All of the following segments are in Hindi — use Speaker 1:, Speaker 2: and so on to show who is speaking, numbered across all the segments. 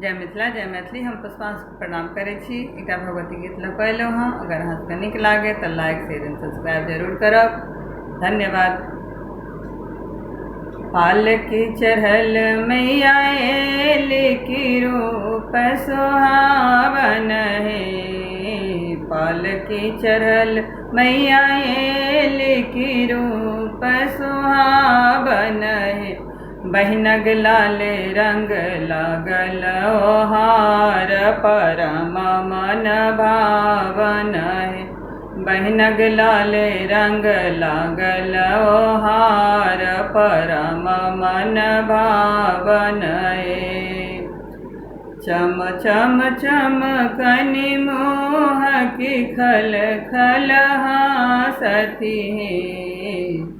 Speaker 1: जय मिथिला जय मैथिली। हम पुष्पांशु प्रणाम करै छी। एकटा भगवती गीत लऽ कऽ अयलहुँ हँ। अगर अहाँके नीक लागे तऽ लाइक शेयर एंड सब्सक्राइब जरूर करब। धन्यवाद। पालकी चढ़ल मैया एली की रूप सुहावन हे। पालकी चढ़ल मैया एली की रूप सुहावन हे। बहिनग लाल रंग लागल ओहार परम मन भावन है। बहिनग लाल रंग लागल ओहार परम मन भावन है। चम चम चमकनि मोह की खल खल हासती है।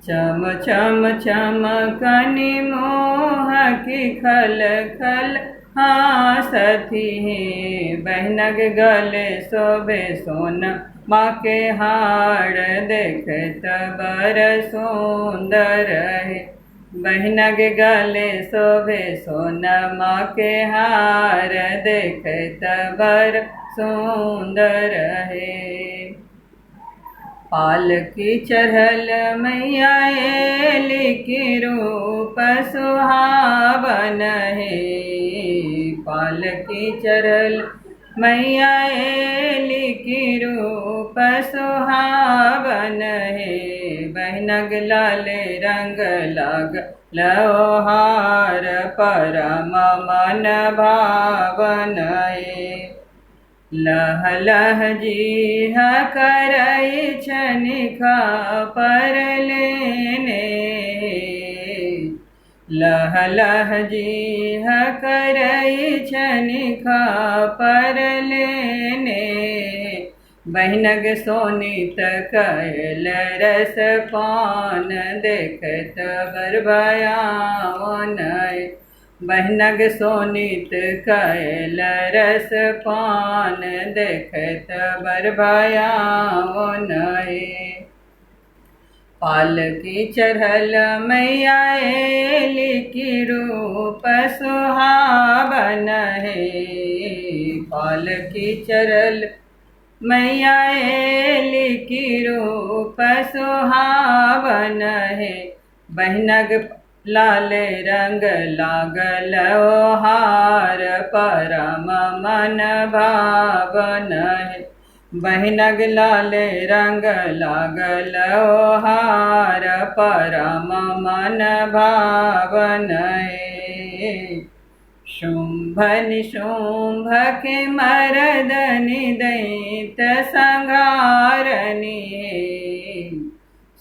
Speaker 1: चम चम चमकनि मोह की खल खल हासती है। बहिनग गले शोभे सोन माँ के हार देखत बर सुंदर है। बहिनग गले शोभे सोन माँ के हार देखत बर सुंदर है। पालकी चढ़ल मैया एली की रूप सुहावन है। पालकी चढ़ल मैया एली की रूप सुहावन है। बहिनग लाल रंग लागल ओहार परम मन भावन है। लह लह जी करई छनिका पर लेने। लह लह जी करई छनिका पर लेने। बहिनग सोनित कैल रस पान देखत बर भयावन। बहिनग सोनित कैल रस पान देखत बर भयावन। पालकी चढ़ल मैया एली की रूप सुहावन है। पालकी चढ़ल मैया एली की रूप सुहावन है। बहिनग लाल रंग लागल ओहार परम मन भावन है। बहिनग लाल रंग लागल ओहार परम मन भावन है। शुंभ निशुंभ के मर्दनि दैत संघारनि है।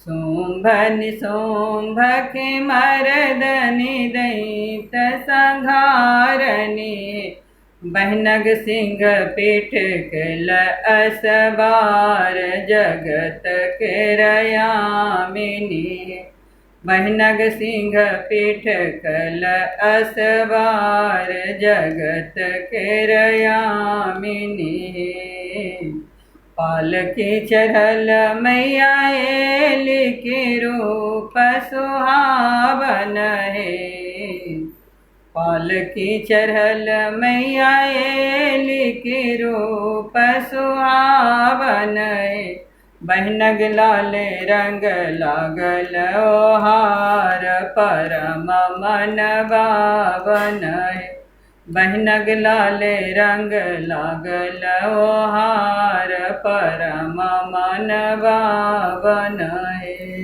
Speaker 1: शुंभ निशुंभ के मर्दनि दैत संघारनि है। बहिनग सिंह पीठ कैल असबार जगत के रयामिनी है। बहिनग सिंह पीठ कैल असबार जगत के रयामिनी है। पालकी चढ़ल मैया एली की रूप सुहावन है। पालकी चढ़ल मैया एली की रूप सुहावन है। बहिनग लाल रंग लागल ओहार परम मन भावन है। बहिनग लाल रंग लागल ओहार परम मन भावन है।